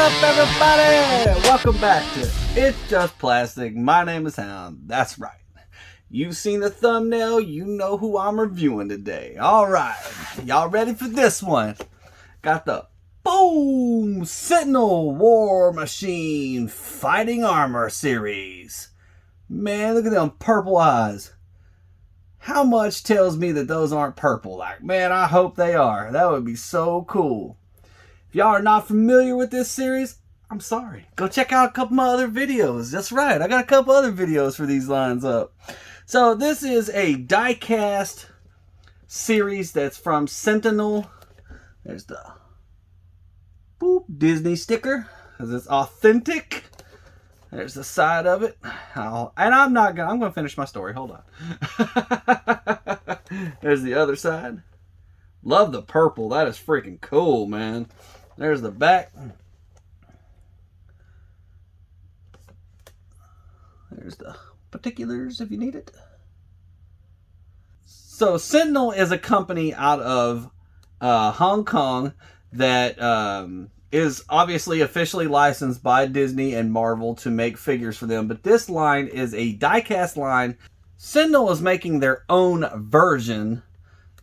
up, everybody? Welcome back to It's Just Plastic. My name is Hound. That's right. You've seen the thumbnail. You know who I'm reviewing today. Alright. Y'all ready for this one? Got the Boom! Sentinel War Machine Fighting Armor series. Man, look at them purple eyes. How much tells me that those aren't purple? Like, man, I hope they are. That would be so cool. If y'all are not familiar with this series, I'm sorry. Go check out a couple of my other videos. That's right. I got a couple other videos for these lines up. So this is a die-cast series that's from Sentinel. There's the boop Disney sticker because it's authentic. There's the side of it. I'm going to finish my story. Hold on. There's the other side. Love the purple. That is freaking cool, man. There's the back. There's the particulars if you need it. So Sentinel is a company out of Hong Kong that is obviously officially licensed by Disney and Marvel to make figures for them. But this line is a die-cast line. Sentinel is making their own version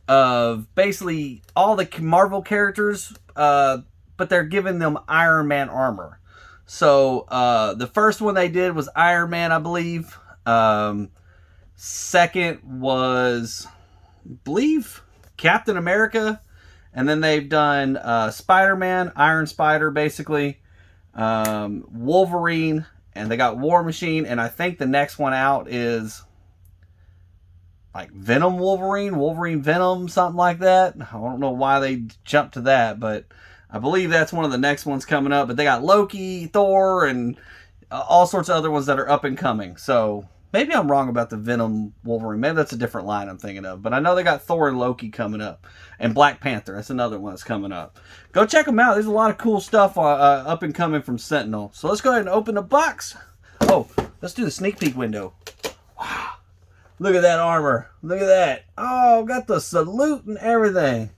of basically all the Marvel characters, but they're giving them Iron Man armor. So the first one they did was Iron Man, I believe. Second was, I believe, Captain America. And then they've done Spider-Man, Iron Spider, basically. Wolverine, and they got War Machine. And I think the next one out is like Venom Wolverine, Wolverine Venom, something like that. I don't know why they jumped to that, but I believe that's one of the next ones coming up. But they got Loki, Thor, and all sorts of other ones that are up and coming. So maybe I'm wrong about the Venom Wolverine. Maybe that's a different line I'm thinking of. But I know they got Thor and Loki coming up. And Black Panther. That's another one that's coming up. Go check them out. There's a lot of cool stuff up and coming from Sentinel. So let's go ahead and open the box. Oh, let's do the sneak peek window. Wow. Look at that armor. Look at that. Oh, got the salute and everything.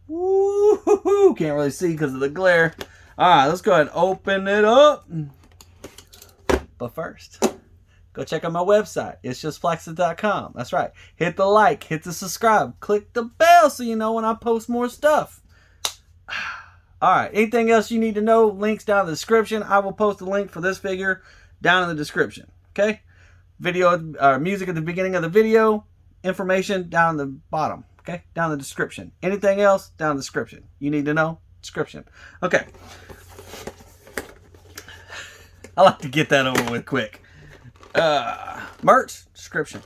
Woo-hoo-hoo. Can't really see because of the glare. Alright, let's go ahead and open it up. But first, go check out my website. It's justplastic.com. That's right. Hit the like, hit the subscribe, click the bell so you know when I post more stuff. Alright, anything else you need to know, links down in the description. I will post a link for this figure down in the description. Okay? Video, music at the beginning of the video. Information down in the bottom. Okay? Down in the description. Anything else, down in the description. You need to know? Description. Okay. I like to get that over with quick. Merch description.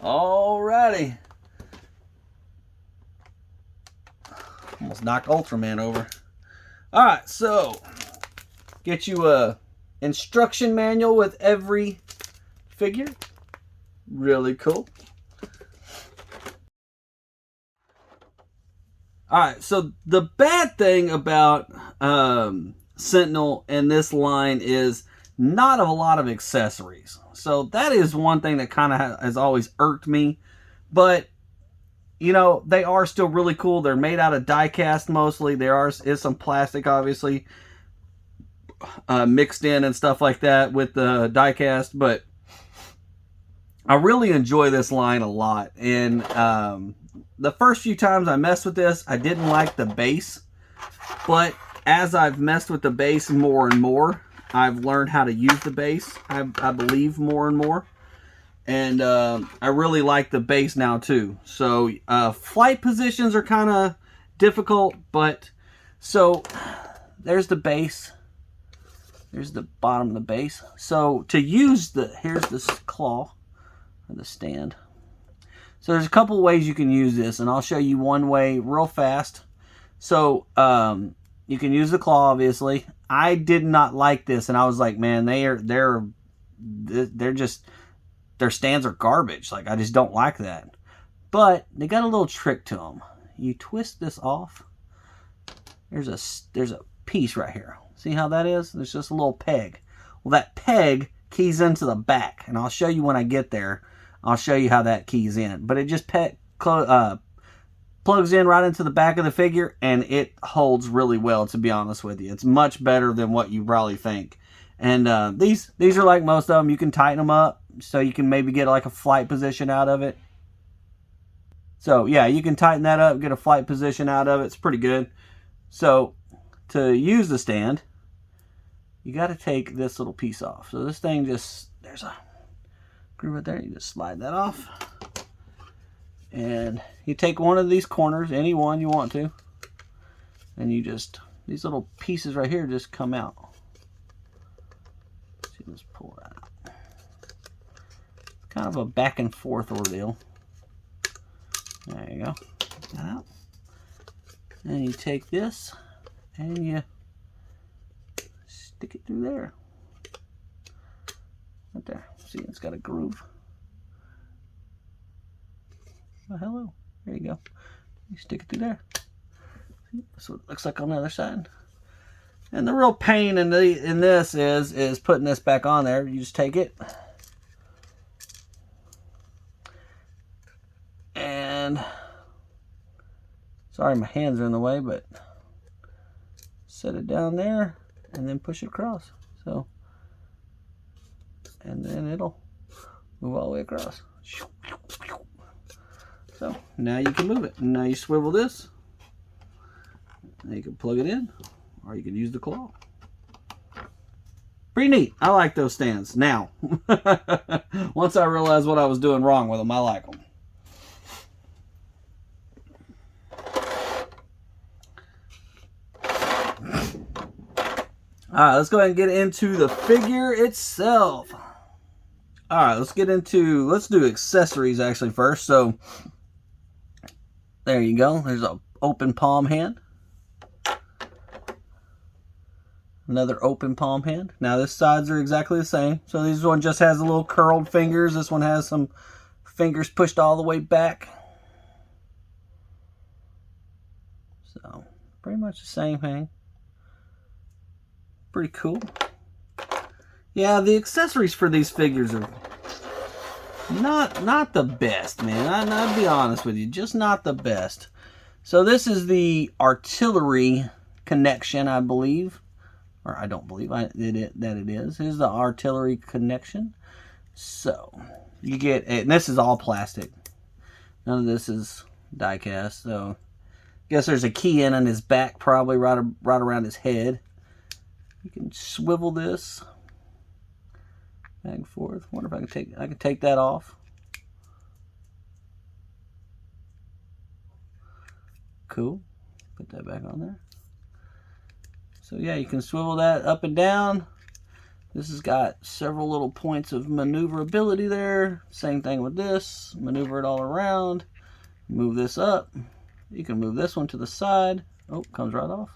Alrighty. Almost knocked Ultraman over. Alright, so get you a instruction manual with every figure. Really cool. Alright, so the bad thing about Sentinel and this line is not a lot of accessories. So that is one thing that kind of has always irked me. But, you know, they are still really cool. They're made out of die-cast mostly. There is some plastic, obviously, mixed in and stuff like that with the die-cast. But I really enjoy this line a lot. And the first few times I messed with this, I didn't like the base. But as I've messed with the base more and more, I've learned how to use the base, I believe, more and more. And I really like the base now, too. So, flight positions are kind of difficult, but... So, there's the base. There's the bottom of the base. So, to use the... Here's this claw, or the stand. So, there's a couple ways you can use this, and I'll show you one way real fast. So, you can use the claw, obviously. I did not like this, and I was like, man, they're just, their stands are garbage. Like, I just don't like that. But they got a little trick to them. You twist this off. There's a piece right here. See how that is? There's just a little peg. Well, that peg keys into the back, and I'll show you when I get there. I'll show you how that keys in. But it just plugs in right into the back of the figure, and it holds really well, to be honest with you. It's much better than what you probably think. And these are like most of them. You can tighten them up so you can maybe get like a flight position out of it. So yeah, you can tighten that up, get a flight position out of it. It's pretty good. So to use the stand, you got to take this little piece off. So this thing just, there's a groove right there. You just slide that off. And you take one of these corners, any one you want to, and you just, these little pieces right here just come out. So you just pull that out. Kind of a back and forth ordeal. There you go. Get that out. And you take this and you stick it through there. Right there. See, it's got a groove. Oh, hello. There you go. You stick it through there. See, that's what it looks like on the other side. And the real pain in this is putting this back on there. You just take it and sorry, my hands are in the way, but set it down there and then push it across. So, and then it'll move all the way across. So now you can move it. Now you swivel this. Now you can plug it in, or you can use the claw. Pretty neat. I like those stands. Now, once I realized what I was doing wrong with them, I like them. Alright, let's go ahead and get into the figure itself. Alright, let's do accessories actually first. So, there you go. There's an open palm hand. Another open palm hand. Now, this sides are exactly the same. So, this one just has a little curled fingers. This one has some fingers pushed all the way back. So, pretty much the same thing. Pretty cool. Yeah, the accessories for these figures are not the best, man. I'll be honest with you, just not the best. So this is the artillery connection, I believe, or I don't believe that it is. This is the artillery connection. So you get, and this is all plastic. None of this is die cast. So I guess there's a key in on his back, probably right around his head. You can swivel this back and forth. Wonder if I can take that off. Cool. Put that back on there. So yeah, you can swivel that up and down. This has got several little points of maneuverability there. Same thing with this. Maneuver it all around. Move this up. You can move this one to the side. Oh, comes right off.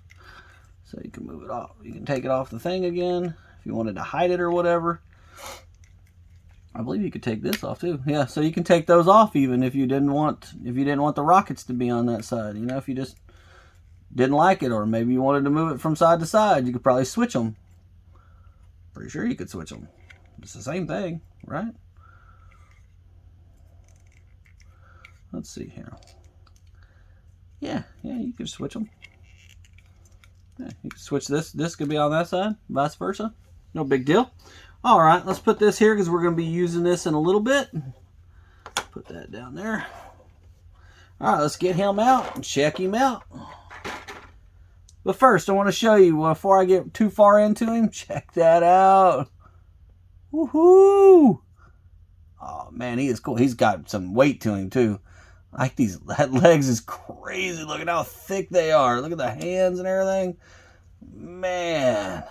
So you can move it off. You can take it off the thing again if you wanted to hide it or whatever. I believe you could take this off too. Yeah, so you can take those off even if you didn't want the rockets to be on that side. You know, if you just didn't like it, or maybe you wanted to move it from side to side, you could probably switch them. Pretty sure you could switch them. It's the same thing, right? Let's see here. Yeah, you could switch them. Yeah, you can switch this. This could be on that side, vice versa. No big deal. All right, let's put this here because we're going to be using this in a little bit. Put that down there. All right, let's get him out and check him out. But first, I want to show you, before I get too far into him, check that out. Woohoo! Oh, man, he is cool. He's got some weight to him, too. I like that legs is crazy. Look at how thick they are. Look at the hands and everything. Man.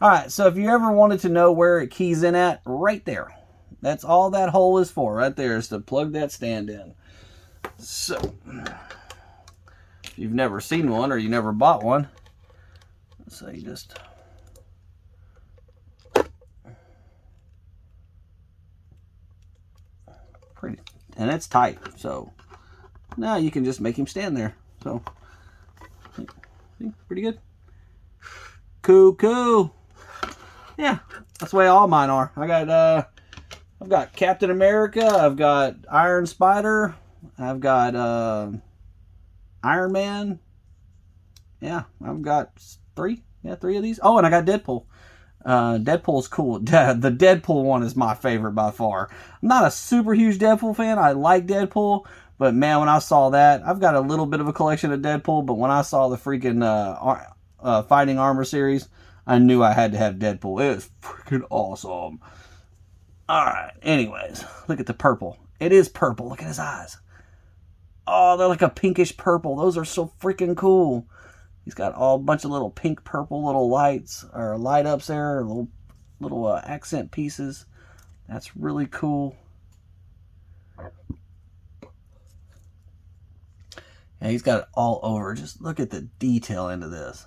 All right, so if you ever wanted to know where it keys in at, right there. That's all that hole is for, right there, is to plug that stand in. So, if you've never seen one or you never bought one, so you just... Pretty. And it's tight, so... Now you can just make him stand there. So, see, pretty good. Cool. Yeah, that's the way all mine are. I've got Captain America. I've got Iron Spider. I've got Iron Man. Yeah, I've got 3. Yeah, 3 of these. Oh, and I got Deadpool. Deadpool's cool. The Deadpool one is my favorite by far. I'm not a super huge Deadpool fan. I like Deadpool, but man, when I saw that, I've got a little bit of a collection of Deadpool, but when I saw the freaking Fighting Armor series, I knew I had to have Deadpool. It is freaking awesome. Alright, anyways, look at the purple. It is purple. Look at his eyes. Oh, they're like a pinkish purple. Those are so freaking cool. He's got a bunch of little pink, purple little lights, or light ups there, little accent pieces. That's really cool. Yeah, he's got it all over. Just look at the detail into this.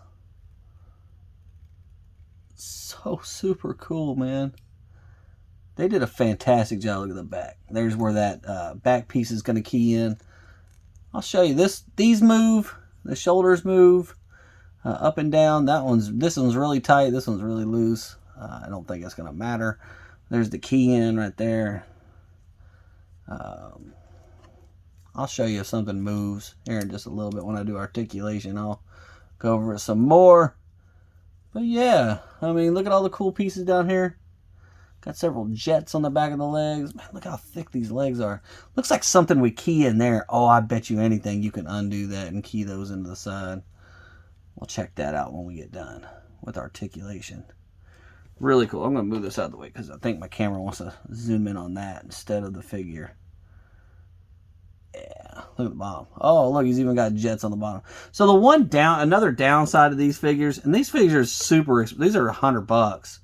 So super cool, man. They did a fantastic job. Look at the back. There's where that back piece is going to key in. I'll show you this. These move. The shoulders move. Up and down. This one's really tight. This one's really loose. I don't think it's gonna matter. There's the key in right there. I'll show you if something moves here in just a little bit when I do articulation. I'll go over it some more. But yeah, I mean, look at all the cool pieces down here. Got several jets on the back of the legs. Man, look how thick these legs are. Looks like something we key in there. Oh, I bet you anything you can undo that and key those into the side. We'll check that out when we get done with articulation. Really cool. I'm going to move this out of the way because I think my camera wants to zoom in on that instead of the figure. Yeah, look at the bottom. Oh, look, he's even got jets on the bottom. So the another downside of these figures, and these figures these are $100.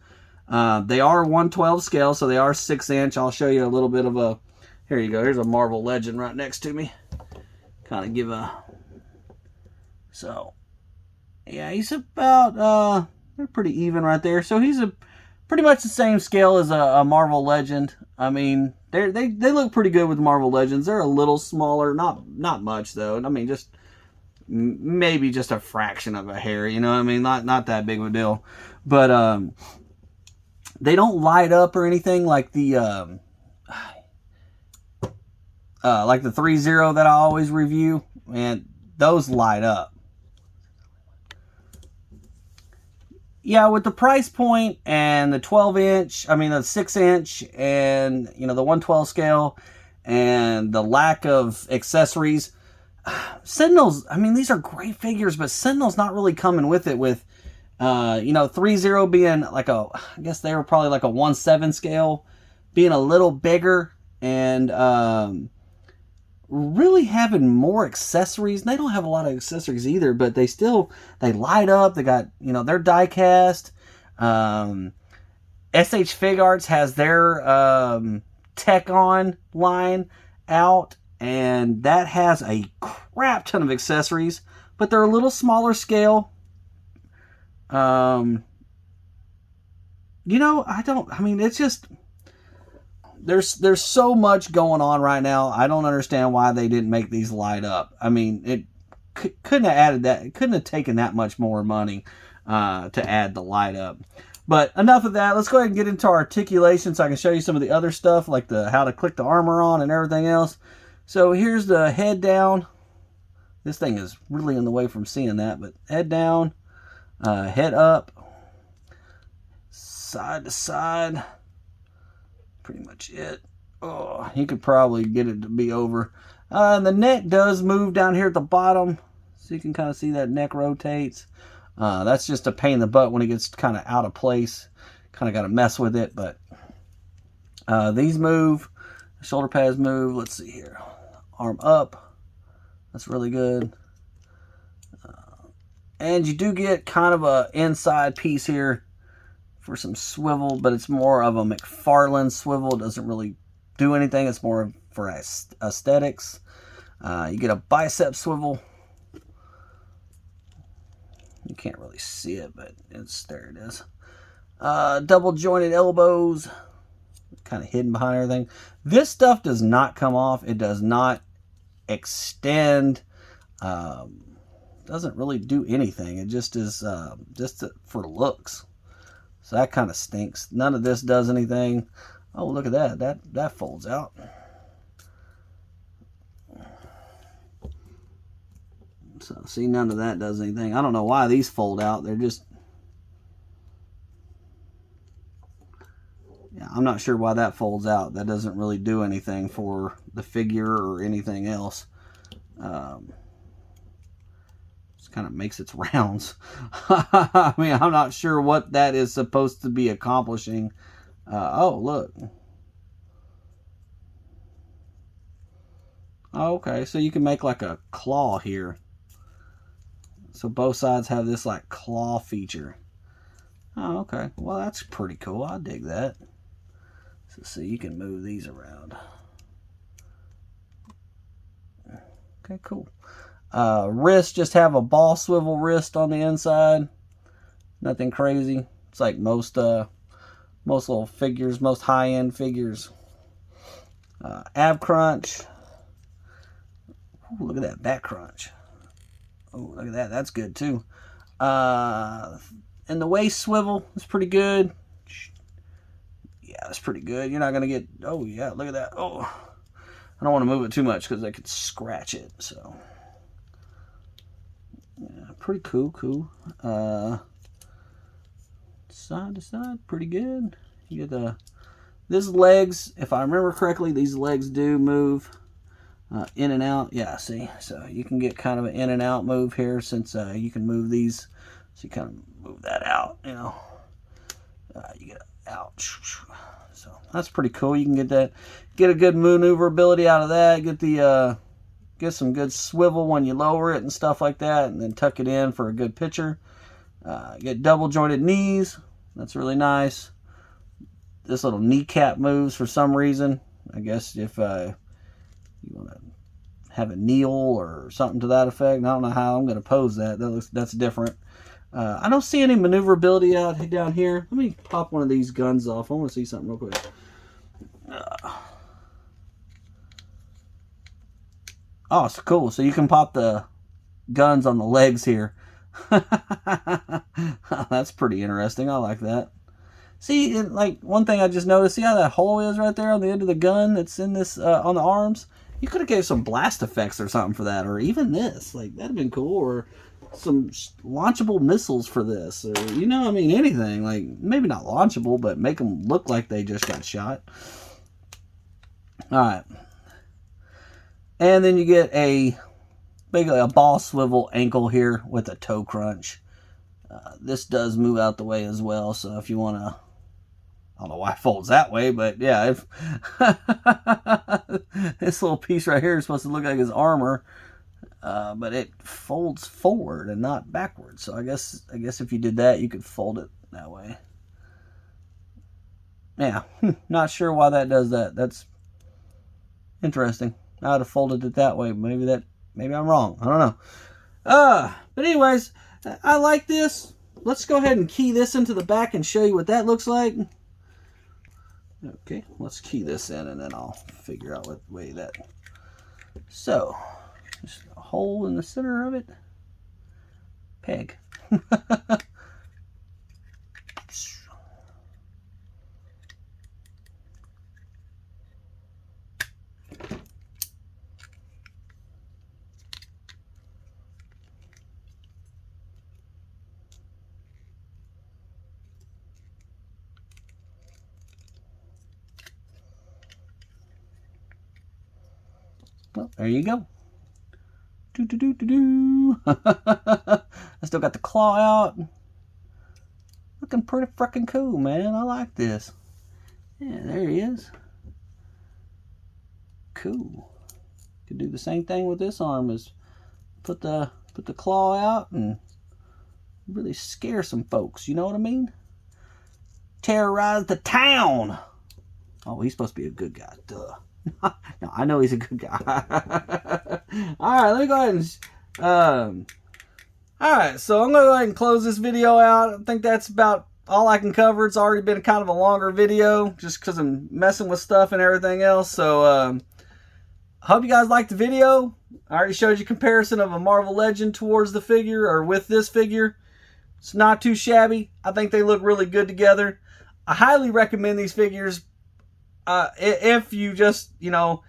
They are 1/12 scale, so they are 6-inch. I'll show you a little bit of a, here you go. Here's a Marvel Legend right next to me. Kind of give a, so yeah, he's about, they're pretty even right there. So he's pretty much the same scale as a Marvel Legend. I mean, they look pretty good with Marvel Legends. They're a little smaller, not much though. I mean, just maybe just a fraction of a hair. You know what I mean? Not that big of a deal. But they don't light up or anything like the 3-0 that I always review. And those light up. Yeah, with the price point and the 12-inch, I mean the 6-inch and, you know, the 1/12 scale and the lack of accessories, Sentinels, I mean, these are great figures, but Sentinel's not really coming with it with, you know, 3-0 being like I guess they were probably like a 1/7 scale, being a little bigger and really having more accessories. They don't have a lot of accessories either, but they light up. They got, you know, their die cast. SH Fig Arts has their Tech On line out, and that has a crap ton of accessories, but they're a little smaller scale. You know, I mean, it's just, there's so much going on right now. I don't understand why they didn't make these light up. I mean, it couldn't have added that. It couldn't have taken that much more money to add the light up. But enough of that. Let's go ahead and get into articulation so I can show you some of the other stuff, like how to click the armor on and everything else. So here's the head down. This thing is really in the way from seeing that, but head down, head up, side to side. Pretty much it. Oh, you could probably get it to be over. And the neck does move down here at the bottom, so you can kind of see that neck rotates. That's just a pain in the butt when it gets kind of out of place. Kind of got to mess with it, but these move. The shoulder pads move. Let's see here. Arm up. That's really good. And you do get kind of a inside piece here for some swivel, but it's more of a McFarlane swivel. It doesn't really do anything. It's more for aesthetics. You get a bicep swivel. You can't really see it, but there it is. Double jointed elbows, kind of hidden behind everything. This stuff does not come off. It does not extend. Doesn't really do anything. It just is just for looks. So that kind of stinks. None of this does anything. Oh, look at that. That folds out. So, see, none of that does anything. I don't know why these fold out. They're just... Yeah, I'm not sure why that folds out. That doesn't really do anything for the figure or anything else. Just kind of makes its rounds. I mean, I'm not sure what that is supposed to be accomplishing. Oh, look. Oh, okay, so you can make like a claw here. So both sides have this like claw feature. Oh, okay. Well, that's pretty cool. I dig that. So see, you can move these around. Okay, cool. Wrist, just have a ball swivel wrist on the inside. Nothing crazy. It's like most little figures, most high-end figures. Ab crunch. Ooh, look at that back crunch. Oh, look at that. That's good too. And the waist swivel is pretty good. Yeah, that's pretty good. You're not going to get... Oh, yeah, look at that. Oh, I don't want to move it too much because I could scratch it. So, yeah, pretty cool. Side to side, pretty good. You get these legs, if I remember correctly, these legs do move in and out. Yeah, see, so you can get kind of an in and out move here since you can move these. So you kind of move that out, you know. You get out. So that's pretty cool. You can get that, get a good maneuverability out of that. Get some good swivel when you lower it and stuff like that, and then tuck it in for a good picture. Get double jointed knees. That's really nice. This little kneecap moves for some reason. I guess if you want to have a kneel or something to that effect. I don't know how I'm going to pose that. That's different. I don't see any maneuverability out down here. Let me pop one of these guns off. I want to see something real quick. Oh, so cool. So you can pop the guns on the legs here. That's pretty interesting. I like that. See, like one thing I just noticed, see how that hole is right there on the end of the gun that's in this on the arms? You could have gave some blast effects or something for that, or even this. Like, that'd have been cool, or some launchable missiles for this, or, you know, I mean, anything. Like, maybe not launchable, but make them look like they just got shot. Alright. And then you get basically a ball swivel ankle here with a toe crunch. This does move out the way as well, so if you want to... I don't know why it folds that way, but yeah, if this little piece right here is supposed to look like his armor, but it folds forward and not backwards. So I guess if you did that, you could fold it that way. Yeah, not sure why that does that. That's interesting. I would have folded it that way. Maybe I'm wrong. I don't know. But anyways, I like this. Let's go ahead and key this into the back and show you what that looks like. Okay, let's key this in and then I'll figure out what way that... So, just a hole in the center of it. Peg. Well, there you go. I still got the claw out. Looking pretty freaking cool, man. I like this. Yeah, there he is. Cool. Could do the same thing with this arm. Is put the claw out and really scare some folks. You know what I mean? Terrorize the town. Oh, he's supposed to be a good guy. Duh. No, I know he's a good guy. Alright, let me go ahead and... Alright, so I'm going to go ahead and close this video out. I think that's about all I can cover. It's already been kind of a longer video, just because I'm messing with stuff and everything else. So, I hope you guys liked the video. I already showed you a comparison of a Marvel Legend towards the figure, or with this figure. It's not too shabby. I think they look really good together. I highly recommend these figures. If you just, you know,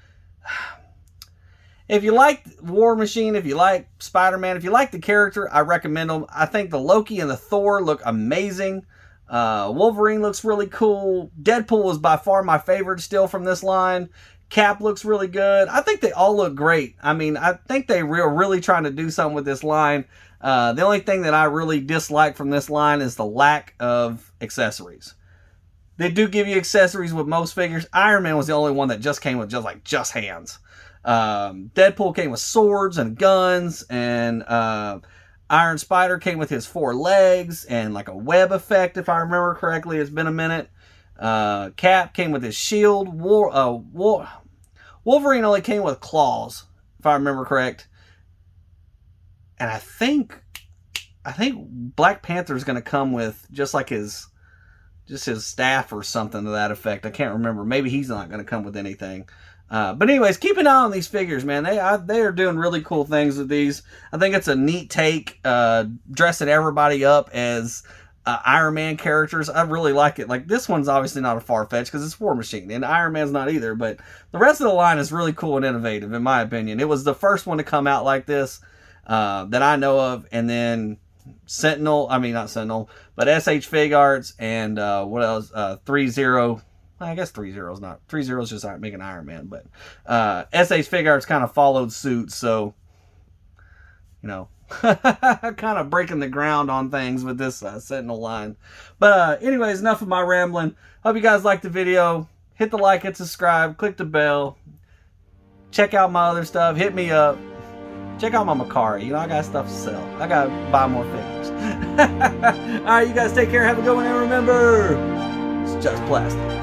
if you like War Machine, if you like Spider-Man, if you like the character, I recommend them. I think the Loki and the Thor look amazing. Wolverine looks really cool. Deadpool is by far my favorite still from this line. Cap looks really good. I think they all look great. I mean, I think they are really trying to do something with this line. The only thing that I really dislike from this line is the lack of accessories. They do give you accessories with most figures. Iron Man was the only one that just came with just hands. Deadpool came with swords and guns, and Iron Spider came with his 4 legs and like a web effect, if I remember correctly. It's been a minute. Cap came with his shield. Wolverine only came with claws, if I remember correct. And I think Black Panther is going to come with just like his staff or something to that effect. I can't remember. Maybe he's not going to come with anything. But anyways, keep an eye on these figures, man. They are doing really cool things with these. I think it's a neat take, dressing everybody up as Iron Man characters. I really like it. Like, this one's obviously not a far-fetched because it's War Machine, and Iron Man's not either, but the rest of the line is really cool and innovative, in my opinion. It was the first one to come out like this that I know of, and then Sentinel, I mean, not Sentinel, but SH Fig Arts, and what else? 3-0. I guess 3-0 is not. 3-0 is just making Iron Man, but SH Fig Arts kind of followed suit, so, you know, kind of breaking the ground on things with this Sentinel line. But anyways, enough of my rambling. Hope you guys liked the video. Hit the like and subscribe. Click the bell. Check out my other stuff. Hit me up. Check out my Mercari. You know, I got stuff to sell. I got to buy more figures. Alright, you guys take care. Have a good one. And remember, it's just plastic.